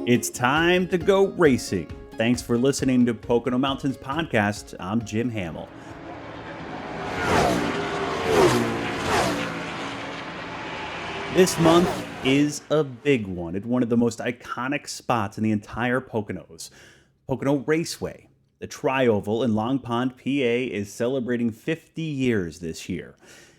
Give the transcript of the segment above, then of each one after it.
It's time to go racing. Thanks for listening to Pocono Mountains Podcast. I'm Jim Hamill. This month is a big one at one of the most iconic spots in the entire Poconos, Pocono Raceway. The Tri-Oval in Long Pond, PA is celebrating 50 years this year.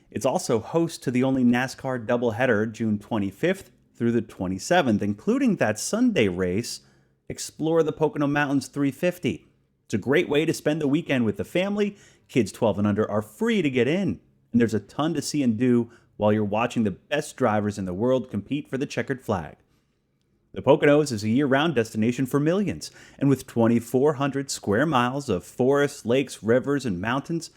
It's also host to the only NASCAR doubleheader, June 25th through the 27th, including that Sunday race, Explore the Pocono Mountains 350. It's a great way to spend the weekend with the family. Kids 12 and under are free to get in, and there's a ton to see and do while you're watching the best drivers in the world compete for the checkered flag. The Poconos is a year-round destination for millions, and with 2,400 square miles of forests, lakes, rivers, and mountains,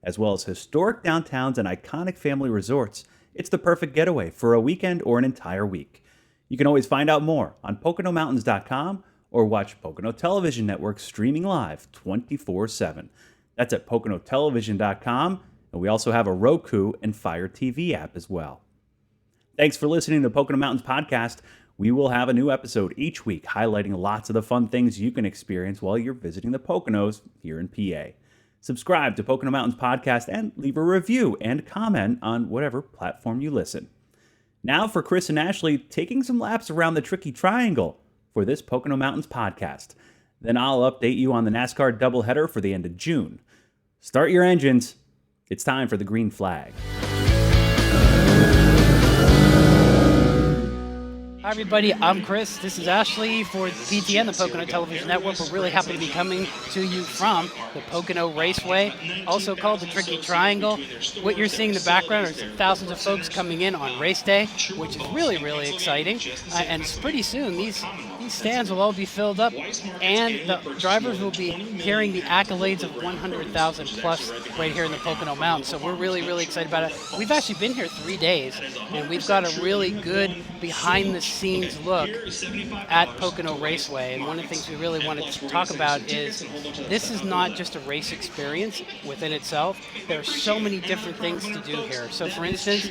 as well as historic downtowns and iconic family resorts, it's the perfect getaway for a weekend or an entire week. You can always find out more on PoconoMountains.com or watch Pocono Television Network streaming live 24/7. That's at PoconoTelevision.com, and we also have a Roku and Fire TV app as well. Thanks for listening to Pocono Mountains Podcast. We will have a new episode each week highlighting lots of the fun things you can experience while you're visiting the Poconos here in PA. Subscribe to Pocono Mountains Podcast and leave a review and comment on whatever platform you listen. Now for Chris and Ashley taking some laps around the Tricky Triangle for this Pocono Mountains Podcast. Then I'll update you on the NASCAR doubleheader for the end of June. Start your engines. It's time for the green flag. Hi everybody, I'm Chris. This is Ashley for PTN, the Pocono Television Network. We're really happy to be coming to you from the Pocono Raceway, also called the Tricky Triangle. What you're seeing in the background are thousands of folks coming in on race day, which is really, really exciting. And pretty soon, these stands will all be filled up, and the drivers will be hearing the accolades of 100,000 plus right here in the Pocono Mountains. So we're really, really excited about it. We've actually been here 3 days, and we've got a really good behind-the-scenes look at Pocono Raceway. And one of the things we really wanted to talk about is this is not just a race experience within itself. There are so many different things to do here. So for instance,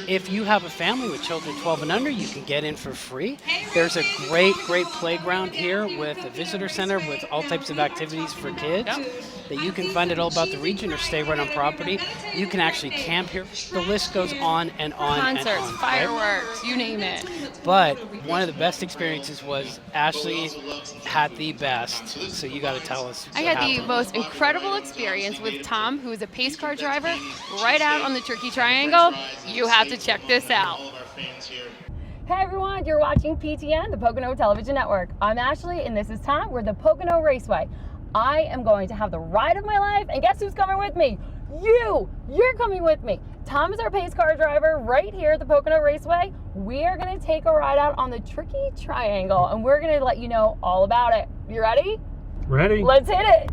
if you have a family with children 12 and under, you can get in for free. There's a great playground here with a visitor center with all types of activities for kids that you can find out all about the region or stay right on property. You can actually camp here. The list goes on and on. Concerts, and on, fireworks, you name it. But one of the best experiences was Ashley had the best. So you got to tell us. I had the most incredible experience with Tom, who is a pace car driver, right out on the Tricky Triangle. You have to check this out. Hey everyone, you're watching PTN, the Pocono Television Network. I'm Ashley, and this is Tom. We're the Pocono Raceway. I am going to have the ride of my life, and guess who's coming with me? You're coming with me. Tom is our pace car driver right here at the Pocono Raceway. We are going to take a ride out on the Tricky Triangle, and we're going to let you know all about it. You ready? Ready. Let's hit it.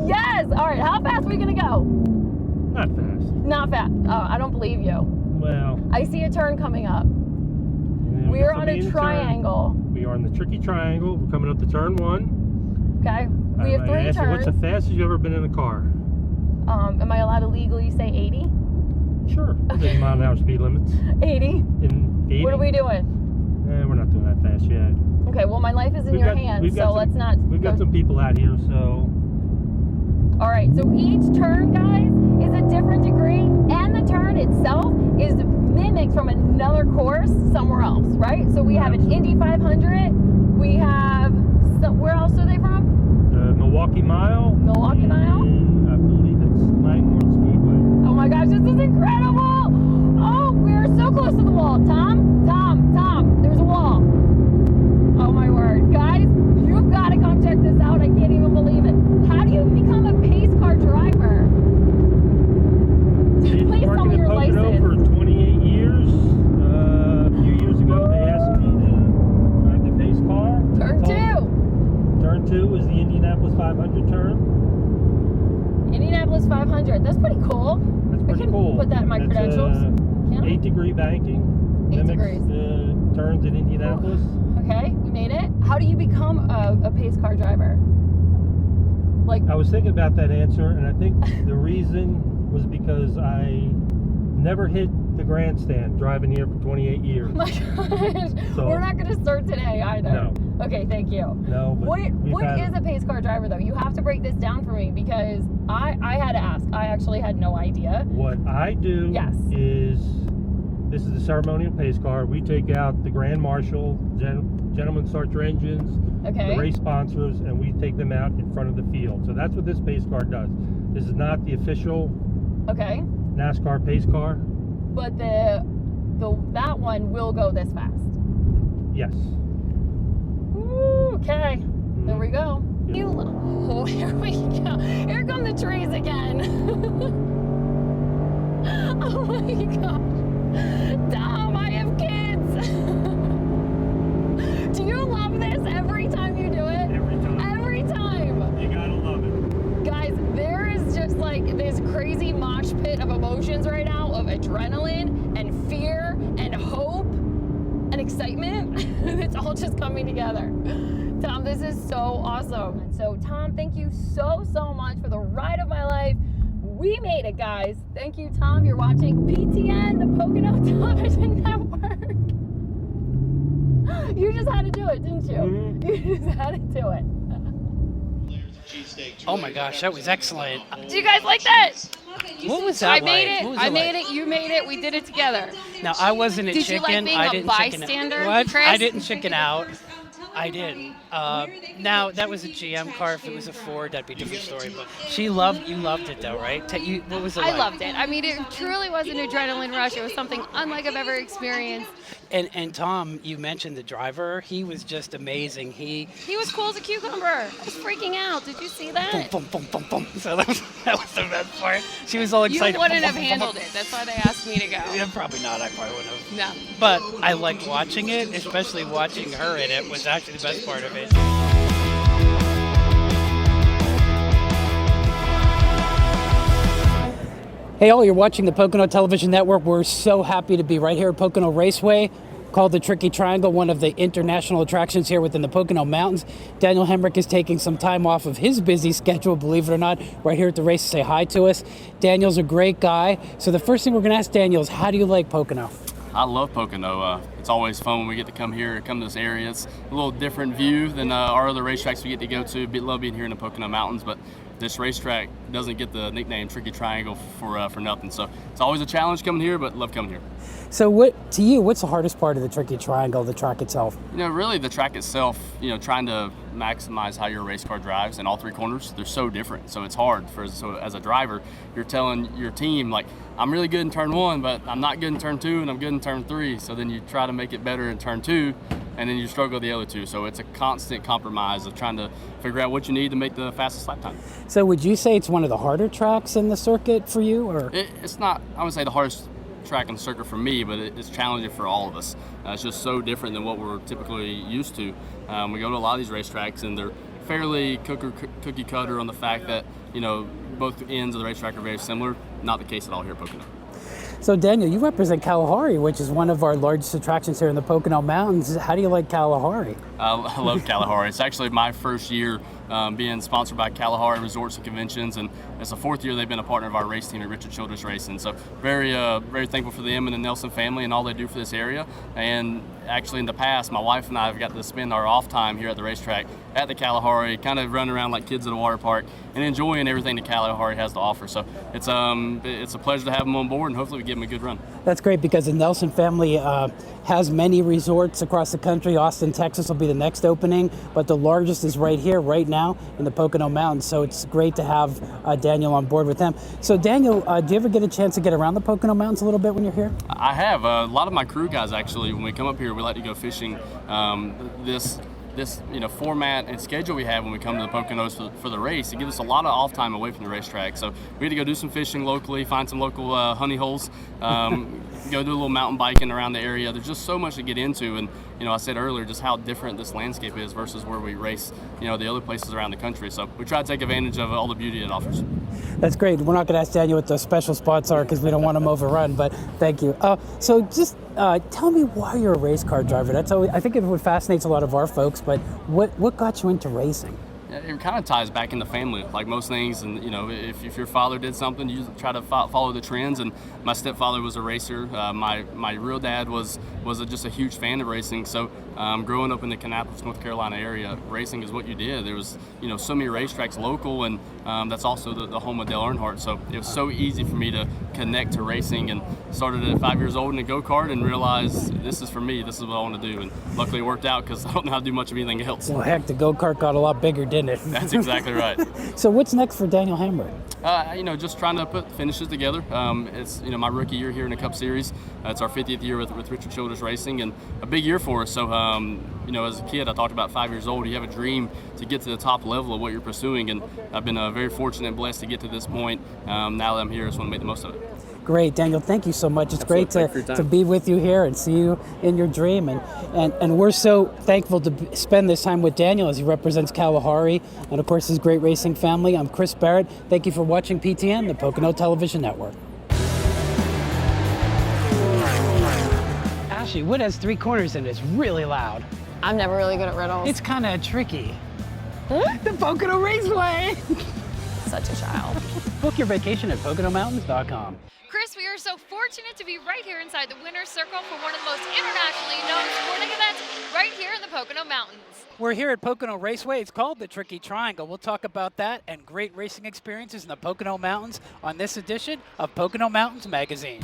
Yes. All right. How fast are we going to go? Not fast. Not fast. Oh, I don't believe you. Well, I see a turn coming up. We're on a triangle. We are on the Tricky Triangle. We're coming up to turn 1. Okay. We have 3 turns. What's the fastest you've ever been in a car? Am I allowed to legally say 80? Sure. Okay. Mile an hour speed limits. 80. In 80? What are we doing? We're not doing that fast yet. Okay. Well, my life is in your hands, so let's not. We've got some people out here, so. All right. So each turn, guys, is a different degree, and the turn itself is mimicked from another course somewhere else, right? So we have an Indy 500. We have. Where else are they from? The Milwaukee Mile. Milwaukee Mile. I believe it's Langhorne Speedway. Oh my gosh, this is incredible! Oh, we're so close to the wall. Tom, there's a wall. Oh my word. Guys, you've got to come check this out. I can't even believe it. How do you become a pace car driver? Please tell me your license. For 28 years. A few years ago, they asked me to drive the pace car. Turn 2. Turn 2 is the Indianapolis 500 turn. Indianapolis 500. That's pretty cool. That's pretty cool. Put that in my credentials. 8-degree banking. 8 Mimics degrees. the turns in Indianapolis. Okay, we made it. How do you become a pace car driver? I was thinking about that answer, and I think the reason was because I never hit the grandstand, driving here for 28 years. Oh my gosh. So- We're not going to start today either. No. Okay, thank you. No, but What we've had is a pace car driver, though? You have to break this down for me because I had to ask. I actually had no idea. What I do Yes. is, this is the ceremonial pace car. We take out the Grand Marshal, gentlemen start your engines, Okay. the race sponsors, and we take them out in front of the field. So that's what this pace car does. This is not the official Okay. NASCAR pace car. But that one will go this fast. Yes. Ooh, okay. There we go. Yeah. Oh, here we go. Here come the trees again. Oh my gosh. Dom, I have kids. Do you love this every time you do it? Every time. Every time. You gotta love it. Guys, there is just like this crazy mosh pit of emotions right now of adrenaline and fear and hope and excitement. It's all just coming together. Tom, this is so awesome. And so, Tom, thank you so much for the ride of my life. We made it, guys. Thank you, Tom. You're watching PTN, the Pocono Television Network. You just had to do it, didn't you? Mhm. You just had to do it. Oh my gosh, that was excellent. Do you guys like that? What was that I like? made it. What was I made like? it. You made it. We did it together. Now, I wasn't a Did you chicken. like being I a didn't chicken bystander, out. What? Chris? I didn't chicken out. I didn't. Now, that was a GM car. If it was a Ford, that'd be a different story. But you loved it, though, right? What was it like? I loved it. I mean, it truly was an adrenaline rush. It was something unlike I've ever experienced. And Tom, you mentioned the driver. He was just amazing. He was cool as a cucumber. I was freaking out. Did you see that? Boom, boom, boom, boom, boom. So that was the best part. She was all You excited. wouldn't Boom, have boom, boom, handled boom. it. That's why they asked me to go. Yeah, probably not. I probably wouldn't have. No. But I liked watching it, especially watching her in it was actually the best part of it. Hey all, you're watching the Pocono Television Network. We're so happy to be right here at Pocono Raceway, called the Tricky Triangle, one of the international attractions here within the Pocono Mountains. Daniel Hemrick is taking some time off of his busy schedule, believe it or not, right here at the race to say hi to us. Daniel's a great guy. So the first thing we're going to ask Daniel is, how do you like Pocono? I love Pocono. It's always fun when we get to come here, come to this area. It's a little different view than our other racetracks we get to go to. Love being here in the Pocono Mountains, but this racetrack doesn't get the nickname Tricky Triangle for nothing. So it's always a challenge coming here, but love coming here. So what's the hardest part of the Tricky Triangle, the track itself? Really the track itself, trying to maximize how your race car drives in all three corners, they're so different. So it's hard so as a driver, you're telling your team, like, I'm really good in turn one, but I'm not good in turn two, and I'm good in turn three. So then you try to make it better in turn two, and then you struggle with the other two. So it's a constant compromise of trying to figure out what you need to make the fastest lap time. So would you say it's one of the harder tracks in the circuit for you, or? It's not, I would say, the hardest track on the circuit for me, but it's challenging for all of us. It's just so different than what we're typically used to. We go to a lot of these racetracks, and they're fairly cookie cutter on the fact that, both ends of the racetrack are very similar. Not the case at all here at Pocono. So Daniel, you represent Kalahari, which is one of our largest attractions here in the Pocono Mountains. How do you like Kalahari? I love Kalahari. It's actually my first year being sponsored by Kalahari Resorts and Conventions, and it's the fourth year they've been a partner of our race team at Richard Childress Racing. So very thankful for them and the Nelson family and all they do for this area. And actually in the past, my wife and I have got to spend our off time here at the racetrack at the Kalahari, kind of running around like kids at a water park and enjoying everything that Kalahari has to offer. So it's a pleasure to have them on board, and hopefully we give them a good run. That's great, because the Nelson family has many resorts across the country. Austin, Texas will be the next opening, but the largest is right here, right now, in the Pocono Mountains. So it's great to have Daniel on board with them. So Daniel, do you ever get a chance to get around the Pocono Mountains a little bit when you're here? I have. A lot of my crew guys, actually, when we come up here, we like to go fishing. This format and schedule we have when we come to the Poconos for the race, it gives us a lot of off time away from the racetrack. So we had to go do some fishing locally, find some local honey holes, go do a little mountain biking around the area. There's just so much to get into, and I said earlier just how different this landscape is versus where we race, the other places around the country. So we try to take advantage of all the beauty it offers. That's great. We're not going to ask Daniel what the special spots are because we don't want him overrun, but thank you. So just tell me why you're a race car driver. That's always, I think it would fascinate a lot of our folks, but what got you into racing? it kind of ties back in the family, like most things. And you know, if your father did something, you try to follow the trends. And my stepfather was a racer. My real dad was just a huge fan of racing. So growing up in the Kannapolis, North Carolina area, racing is what you did. There was, you know, so many racetracks local, and that's also the home of Dale Earnhardt. So it was so easy for me to connect to racing, and started at 5 years old in a go-kart and realized this is for me. This is what I want to do. And luckily it worked out, because I don't know how to do much of anything else. Well, heck, the go-kart got a lot bigger, didn't it? That's exactly right. So what's next for Daniel Hamrick? You know, just trying to put finishes together. It's, you know, my rookie year here in the Cup Series. It's our 50th year with Richard Childress Racing, and a big year for us. So, you know, as a kid, I talked about 5 years old. You have a dream to get to the top level of what you're pursuing, and I've been very fortunate and blessed to get to this point. Now that I'm here, I just want to make the most of it. Great, Daniel, thank you so much. It's Absolutely. great to be with you here and see you in your dream. And we're so thankful to spend this time with Daniel as he represents Kalahari and, of course, his great racing family. I'm Chris Barrett. Thank you for watching PTN, the Pocono Television Network. Ashley, Wood has 3 corners and it's really loud. I'm never really good at riddles. It's kind of tricky. The Pocono Raceway! Such a child. Book your vacation at PoconoMountains.com. Chris, we are so fortunate to be right here inside the winner's circle for one of the most internationally known sporting events right here in the Pocono Mountains. We're here at Pocono Raceway. It's called the Tricky Triangle. We'll talk about that and great racing experiences in the Pocono Mountains on this edition of Pocono Mountains Magazine.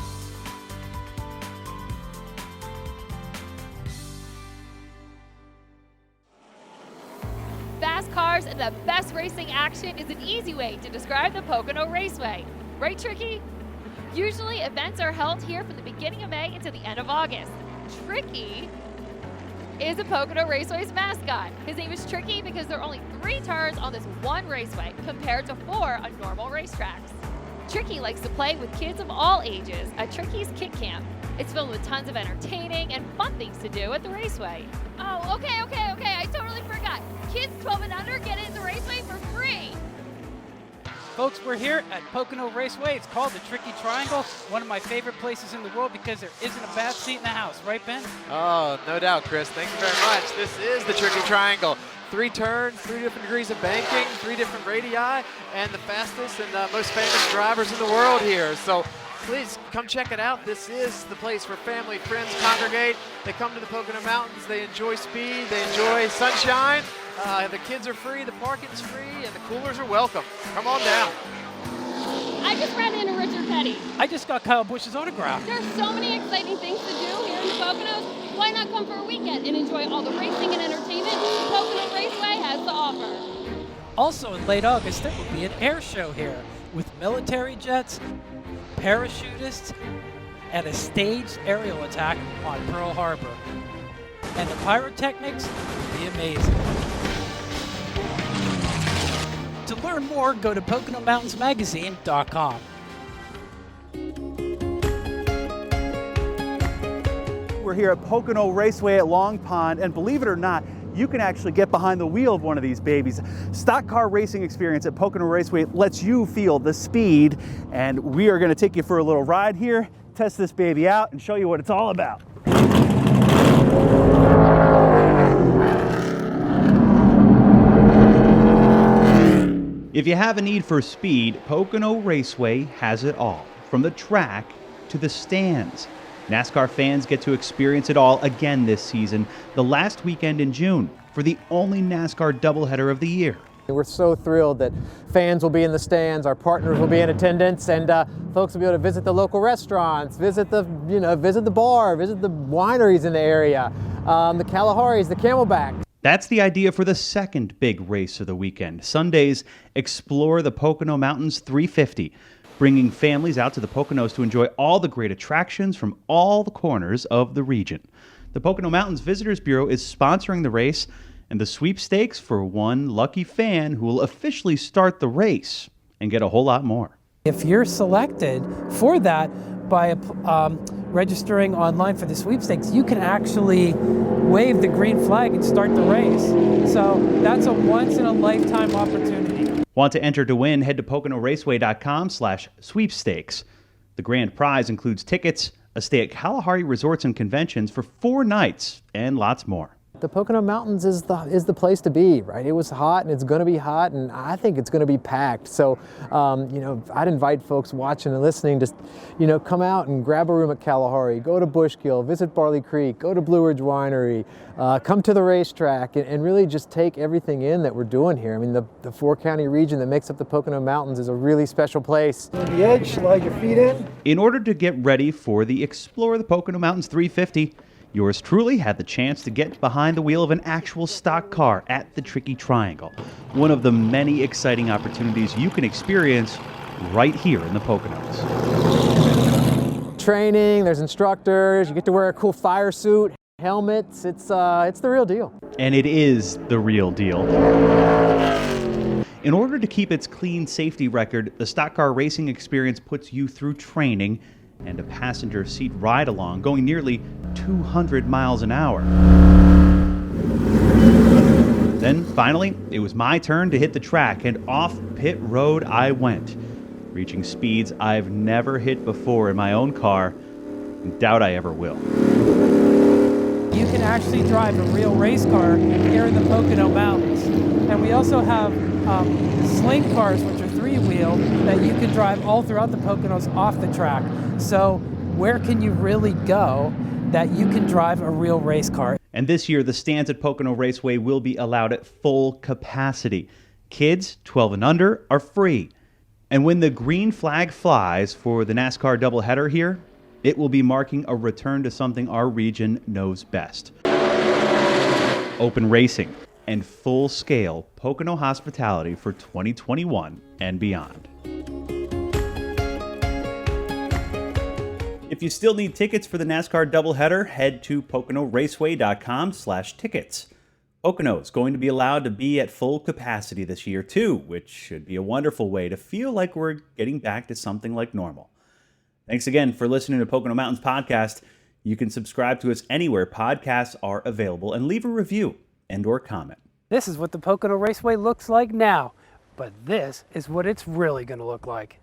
Fast cars and the best racing action is an easy way to describe the Pocono Raceway. Right, Tricky? Usually, events are held here from the beginning of May until the end of August. Tricky is the Pocono Raceway's mascot. His name is Tricky because there are only 3 turns on this one raceway compared to 4 on normal racetracks. Tricky likes to play with kids of all ages at Tricky's Kit Camp. It's filled with tons of entertaining and fun things to do at the raceway. Oh, okay, I totally forgot. Kids 12 and under get into the raceway for free. Folks, we're here at Pocono Raceway. It's called the Tricky Triangle, one of my favorite places in the world because there isn't a bad seat in the house, right, Ben? Oh, no doubt, Chris. Thank you very much. This is the Tricky Triangle. 3 turns, 3 different degrees of banking, 3 different radii, and the fastest and most famous drivers in the world here. So please come check it out. This is the place where family, friends congregate. They come to the Pocono Mountains. They enjoy speed. They enjoy sunshine. The kids are free, the parking's free, and the coolers are welcome. Come on down. I just ran into Richard Petty. I just got Kyle Busch's autograph. There's so many exciting things to do here in the Poconos. Why not come for a weekend and enjoy all the racing and entertainment Pocono Raceway has to offer? Also in late August, there will be an air show here with military jets, parachutists, and a staged aerial attack on Pearl Harbor. And the pyrotechnics will be amazing. To learn more, go to PoconoMountainsMagazine.com. We're here at Pocono Raceway at Long Pond, and believe it or not, you can actually get behind the wheel of one of these babies. Stock car racing experience at Pocono Raceway lets you feel the speed, and we are going to take you for a little ride here, test this baby out, and show you what it's all about. If you have a need for speed, Pocono Raceway has it all, from the track to the stands. NASCAR fans get to experience it all again this season, the last weekend in June, for the only NASCAR doubleheader of the year. We're so thrilled that fans will be in the stands, our partners will be in attendance, and folks will be able to visit the local restaurants, visit the bar, visit the wineries in the area, the Kalaharis, the Camelbacks. That's the idea for the second big race of the weekend. Sunday's Explore the Pocono Mountains 350, bringing families out to the Poconos to enjoy all the great attractions from all the corners of the region. The Pocono Mountains Visitors Bureau is sponsoring the race, and the sweepstakes for one lucky fan who will officially start the race and get a whole lot more. If you're selected for that by registering online for the sweepstakes, you can actually wave the green flag and start the race. So that's a once-in-a-lifetime opportunity. Want to enter to win? Head to PoconoRaceway.com/sweepstakes. The grand prize includes tickets, a stay at Kalahari Resorts and Conventions for 4 nights, and lots more. The Pocono Mountains is the place to be, right? It was hot and it's going to be hot, and I think it's going to be packed. So, I'd invite folks watching and listening to, come out and grab a room at Kalahari, go to Bushkill, visit Barley Creek, go to Blue Ridge Winery, come to the racetrack, and really just take everything in that we're doing here. I mean, the four-county region that makes up the Pocono Mountains is a really special place. The edge, slide your feet in. In order to get ready for the Explore the Pocono Mountains 350, yours truly had the chance to get behind the wheel of an actual stock car at the Tricky Triangle, one of the many exciting opportunities you can experience right here in the Poconos. Training, there's instructors, you get to wear a cool fire suit, helmets, it's the real deal. And it is the real deal. In order to keep its clean safety record, the stock car racing experience puts you through training and a passenger seat ride-along going nearly 200 miles an hour. Then, finally, it was my turn to hit the track, and off pit road I went, reaching speeds I've never hit before in my own car, and doubt I ever will. You can actually drive a real race car here in the Pocono Mountains. And we also have sling cars, which are three-wheel, that you can drive all throughout the Poconos off the track. So where can you really go that you can drive a real race car? And this year, the stands at Pocono Raceway will be allowed at full capacity. Kids 12 and under are free. And when the green flag flies for the NASCAR doubleheader here, it will be marking a return to something our region knows best: open racing and full-scale Pocono hospitality for 2021 and beyond. If you still need tickets for the NASCAR doubleheader, head to PoconoRaceway.com/tickets. Pocono is going to be allowed to be at full capacity this year too, which should be a wonderful way to feel like we're getting back to something like normal. Thanks again for listening to Pocono Mountains Podcast. You can subscribe to us anywhere podcasts are available and leave a review and or comment. This is what the Pocono Raceway looks like now, but this is what it's really going to look like.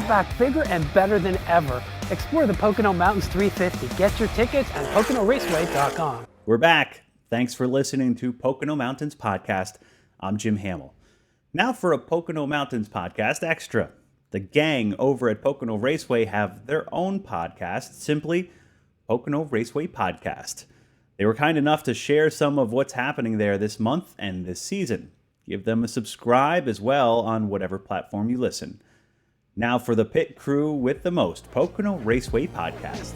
Back bigger and better than ever. Explore the Pocono Mountains 350. Get your tickets at PoconoRaceway.com. We're back. Thanks for listening to Pocono Mountains Podcast. I'm Jim Hamill. Now for a Pocono Mountains Podcast Extra. The gang over at Pocono Raceway have their own podcast, simply Pocono Raceway Podcast. They were kind enough to share some of what's happening there this month and this season. Give them a subscribe as well on whatever platform you listen. Now for the pit crew with the most, Pocono Raceway Podcast.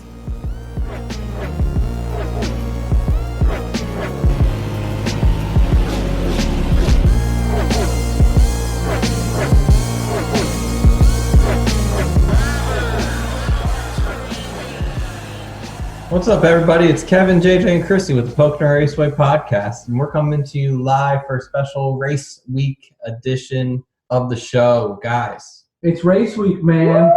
What's up, everybody? It's Kevin, JJ, and Chrissy with the Pocono Raceway Podcast, and we're coming to you live for a special Race Week edition of the show, guys. It's race week, man.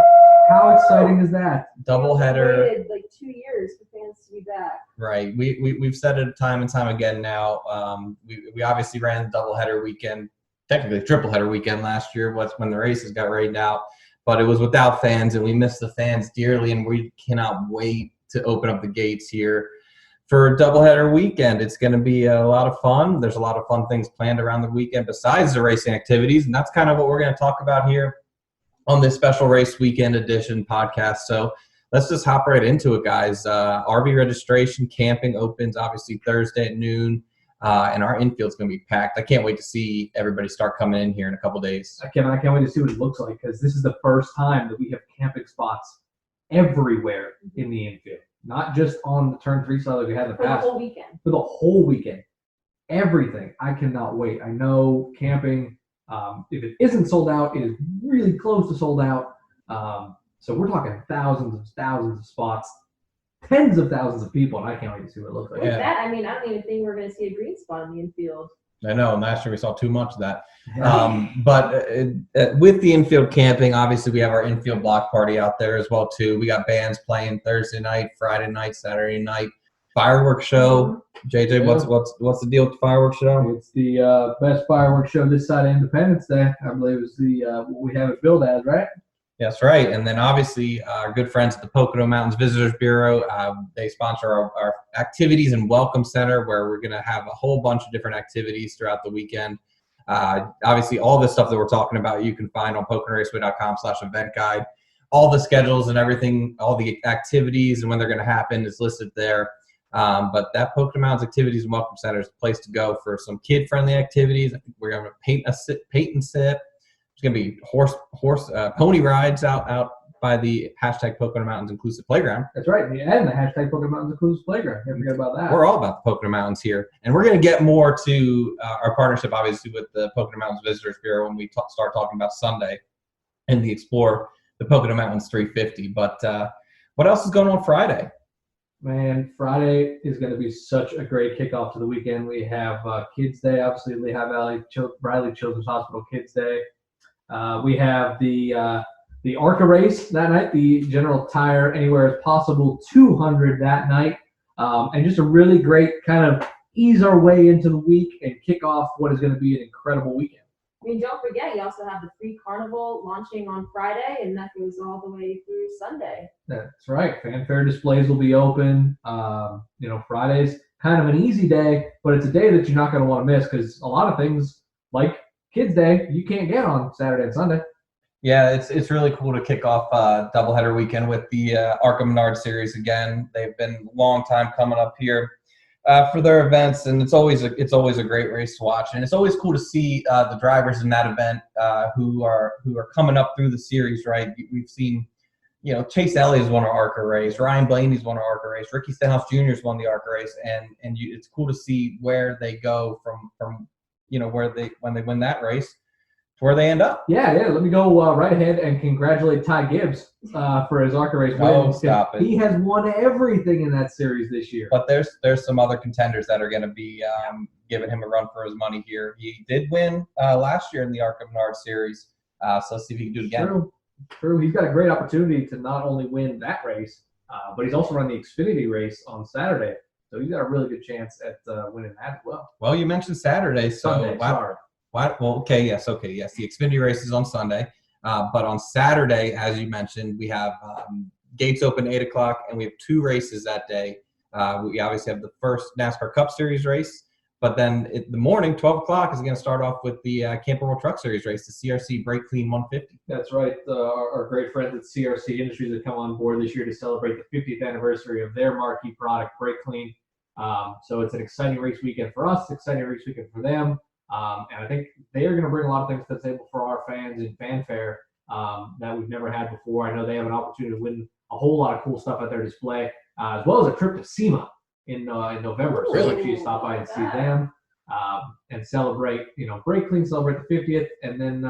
How exciting is that? Doubleheader. Waited like 2 years for fans to be back. Right. We've said it time and time again now. We obviously ran the doubleheader weekend, technically tripleheader weekend last year, when the races got rained out, but it was without fans, and we missed the fans dearly, and we cannot wait to open up the gates here for a doubleheader weekend. It's going to be a lot of fun. There's a lot of fun things planned around the weekend besides the racing activities, and that's kind of what we're going to talk about here on this special race weekend edition podcast. So let's just hop right into it, guys. RV registration, camping opens obviously Thursday at noon, and our infield's going to be packed. I can't wait to see everybody start coming in here in a couple days. I can't wait to see what it looks like, because this is the first time that we have camping spots everywhere in the infield, not just on the turn 3 side that we had in the past. For the whole weekend. For the whole weekend. Everything. I cannot wait. I know camping, if it isn't sold out, it is really close to sold out. So we're talking thousands of spots, tens of thousands of people, and I can't wait to see what it looks like. With that, I mean, I don't even think we're going to see a green spot in the infield. I know. Last year we saw too much of that. But with the infield camping, obviously we have our infield block party out there as well too. We got bands playing Thursday night, Friday night, Saturday night. Fireworks show. JJ, what's the deal with the fireworks show? It's the best fireworks show this side of Independence Day. I believe is the what we have it billed as, right? That's right. And then obviously our good friends at the Pocono Mountains Visitors Bureau, they sponsor our activities and welcome center, where we're going to have a whole bunch of different activities throughout the weekend. Obviously all the stuff that we're talking about you can find on PoconoRaceway.com/event guide. All the schedules and everything, all the activities and when they're going to happen is listed there. But that Pocono Mountains Activities and Welcome Center is the place to go for some kid-friendly activities. I think we're going to paint and sip. There's going to be pony rides out by the hashtag Pocono Mountains Inclusive Playground. That's right. And the hashtag Pocono Mountains Inclusive Playground. Can't forget about that. We're all about the Pocono Mountains here. And we're going to get more to our partnership, obviously, with the Pocono Mountains Visitors Bureau when we start talking about Sunday and the Explore the Pocono Mountains 350. But what else is going on Friday? Man, Friday is going to be such a great kickoff to the weekend. We have Kids Day, obviously Lehigh Valley Briley Children's Hospital Kids Day. We have the ARCA race that night, the General Tire Anywhere as Possible 200 that night, and just a really great kind of ease our way into the week and kick off what is going to be an incredible weekend. I mean, don't forget, you also have the free carnival launching on Friday, and that goes all the way through Sunday. That's right. Fanfare displays will be open. Friday's kind of an easy day, but it's a day that you're not going to want to miss because a lot of things like Kids Day you can't get on Saturday and Sunday. Yeah, it's really cool to kick off doubleheader weekend with the ARCA Menard Series again. They've been a long time coming up here for their events, and it's always a great race to watch, and it's always cool to see the drivers in that event who are coming up through the series. Right, we've seen, Chase Elliott's won an ARCA race, Ryan Blaney's won an ARCA race, Ricky Stenhouse Jr.'s won the ARCA race, and it's cool to see where they go from when they win that race to where they end up. Yeah. Let me go right ahead and congratulate Ty Gibbs for his ARCA race win. Oh, stop it! He has won everything in that series this year. But there's some other contenders that are going to be giving him a run for his money here. He did win last year in the ARCA Menard Series, so let's see if he can do it again. True. He's got a great opportunity to not only win that race, but he's also run the Xfinity race on Saturday. So he's got a really good chance at winning that as well. Well, you mentioned Saturday, so Sunday, sorry. Well, okay, yes. The Xfinity race is on Sunday, but on Saturday, as you mentioned, we have gates open 8 o'clock, and we have 2 races that day. We obviously have the first NASCAR Cup Series race, but then in the morning, 12 o'clock, is going to start off with the Camping World Truck Series race, the CRC Brake Clean 150. That's right. Our great friends at CRC Industries have come on board this year to celebrate the 50th anniversary of their marquee product, Brake Clean. So it's an exciting race weekend for us, exciting race weekend for them. And I think they are going to bring a lot of things to the table for our fans in fanfare that we've never had before. I know they have an opportunity to win a whole lot of cool stuff at their display, as well as a trip to SEMA in November. So make sure you stop by and see them and celebrate, Brake Clean, celebrate the 50th, and then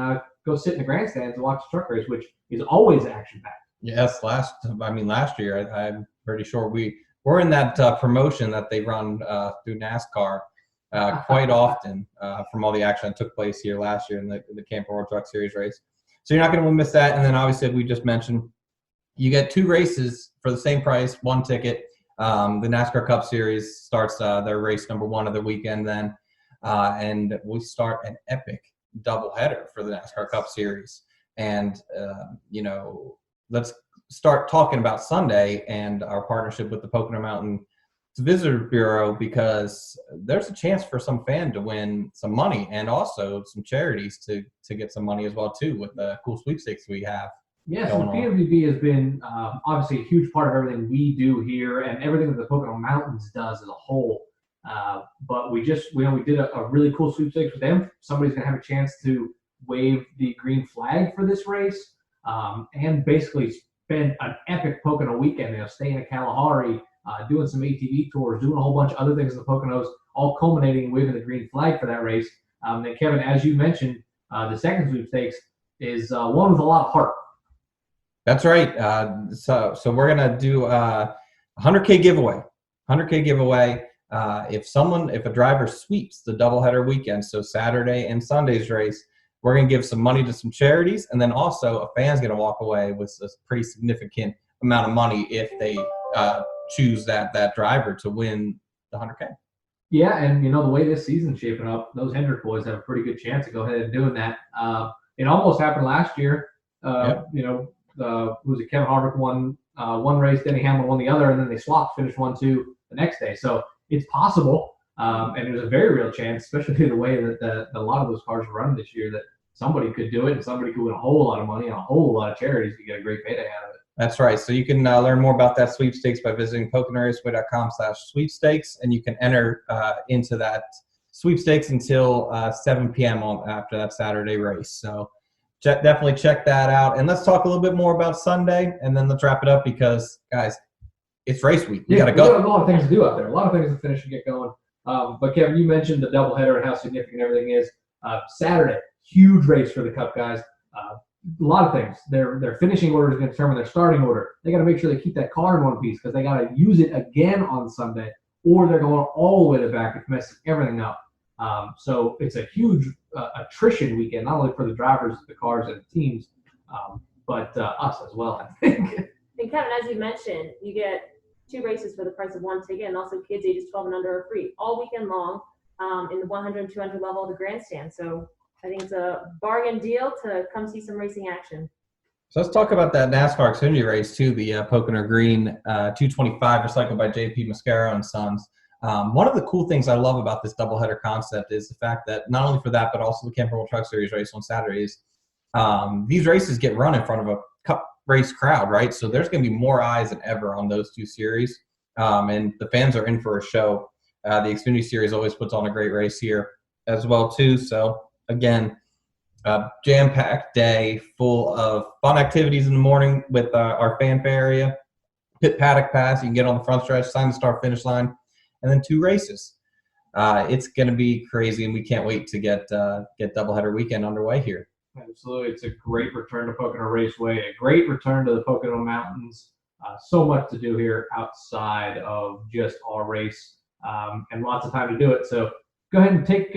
go sit in the grandstands and watch the truck race, which is always action-packed. Yes, last year, I'm pretty sure we're in that promotion that they run through NASCAR quite often from all the action that took place here last year in the Camping World Truck Series race. So you're not going to miss that. And then obviously we just mentioned you get 2 races for the same price, 1 ticket. The NASCAR Cup Series starts their race number 1 of the weekend then, and we start an epic doubleheader for the NASCAR Cup Series. And let's start talking about Sunday and our partnership with the Pocono Mountain Visitor Bureau, because there's a chance for some fan to win some money and also some charities to get some money as well too with the cool sweepstakes we have. Yeah, so PMVB has been obviously a huge part of everything we do here and everything that the Pocono Mountains does as a whole. But we did a really cool sweepstakes with them. Somebody's going to have a chance to wave the green flag for this race and basically spend an epic Pocono weekend. Staying at Kalahari, doing some ATV tours, doing a whole bunch of other things in the Poconos, all culminating in waving the green flag for that race. Then Kevin, as you mentioned, the second sweepstakes is one with a lot of heart. That's right. So we're gonna do a 100K giveaway. 100K giveaway. If a driver sweeps the doubleheader weekend, so Saturday and Sunday's race, we're going to give some money to some charities, and then also a fan's going to walk away with a pretty significant amount of money if they choose that driver to win the 100K. Yeah, and the way this season's shaping up, those Hendrick boys have a pretty good chance to go ahead and doing that. It almost happened last year. Yep. Who was it? Kevin Harvick won one race, Denny Hamlin won the other, and then they swapped, finished 1-2 the next day. So it's possible, and there's a very real chance, especially the way that a lot of those cars are running this year, that somebody could do it, and somebody could win a whole lot of money and a whole lot of charities to get a great payday out of it. That's right. So you can learn more about that sweepstakes by visiting PoconoRaceway.com/sweepstakes, and you can enter into that sweepstakes until 7 p.m. after that Saturday race. So definitely check that out. And let's talk a little bit more about Sunday, and then let's wrap it up because, guys, it's race week. We got to go. We got a lot of things to do out there. A lot of things to finish and get going. But Kevin, you mentioned the doubleheader and how significant everything is. Saturday, huge race for the Cup guys. A lot of things. Their finishing order is going to determine their starting order. They got to make sure they keep that car in one piece because they got to use it again on Sunday, or they're going all the way to the back and messing everything up. So it's a huge attrition weekend, not only for the drivers, the cars, and the teams, but us as well, I think. And Kevin, as you mentioned, you get 2 races for the price of 1 ticket, and also kids ages 12 and under are free all weekend long in the 100 and 200 level of the grandstand. So I think it's a bargain deal to come see some racing action. So let's talk about that NASCAR Xfinity race too, the Pocono Green 225 recycled by JP Mascaro and Sons. One of the cool things I love about this doubleheader concept is the fact that not only for that, but also the Camping World Truck Series race on Saturdays, these races get run in front of a Cup race crowd, right? So there's going to be more eyes than ever on those 2 series, and the fans are in for a show. The Xfinity Series always puts on a great race here as well too. So again, jam-packed day full of fun activities in the morning with our fanfare area, pit paddock pass. You can get on the front stretch, sign the start-finish line, and then 2 races. It's going to be crazy, and we can't wait to get doubleheader weekend underway here. Absolutely. It's a great return to Pocono Raceway, a great return to the Pocono Mountains. So much to do here outside of just our race, and lots of time to do it. So go ahead and take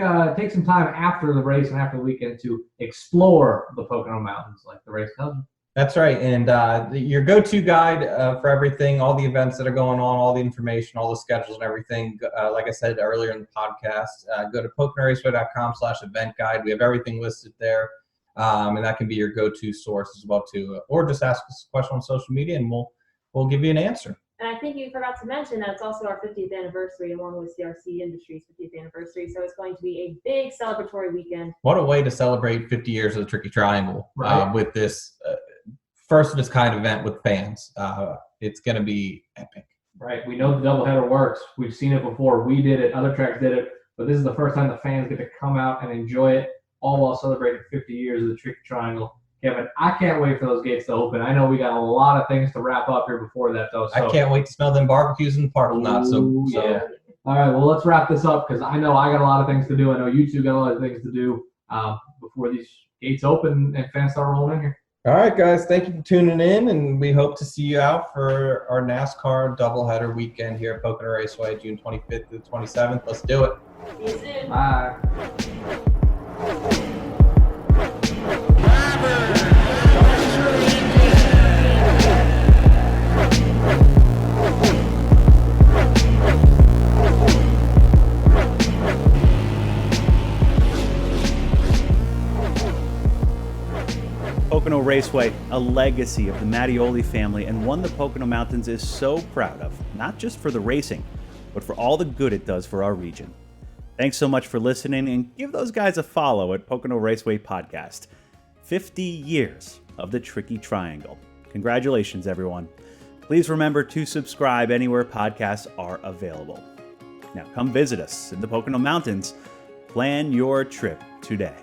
some time after the race and after the weekend to explore the Pocono Mountains like the race tells you. That's right. And your go-to guide for everything, all the events that are going on, all the information, all the schedules and everything, like I said earlier in the podcast, go to PoconoRaceway.com/event guide. We have everything listed there. And that can be your go-to source as well too. Or just ask us a question on social media and we'll give you an answer. And I think you forgot to mention that it's also our 50th anniversary along with CRC Industries' 50th anniversary. So it's going to be a big celebratory weekend. What a way to celebrate 50 years of the Tricky Triangle, right, with this first of its kind event with fans. It's going to be epic. Right. We know the doubleheader works. We've seen it before. We did it. Other tracks did it. But this is the first time the fans get to come out and enjoy it, all while celebrating 50 years of the Tricky Triangle. Kevin, I can't wait for those gates to open. I know we got a lot of things to wrap up here before that, though. So. I can't wait to smell them barbecues in the parking lot. Yeah. All right, well, let's wrap this up because I know I got a lot of things to do. I know you two got a lot of things to do before these gates open and fans start rolling in here. All right, guys, thank you for tuning in, and we hope to see you out for our NASCAR doubleheader weekend here at Pocono Raceway, June 25th to the 27th. Let's do it. See you soon. Bye. Pocono Raceway, a legacy of the Mattioli family and one the Pocono Mountains is so proud of, not just for the racing, but for all the good it does for our region. Thanks so much for listening, and give those guys a follow at Pocono Raceway Podcast. 50 years of the Tricky Triangle. Congratulations, everyone. Please remember to subscribe anywhere podcasts are available. Now come visit us in the Pocono Mountains. Plan your trip today.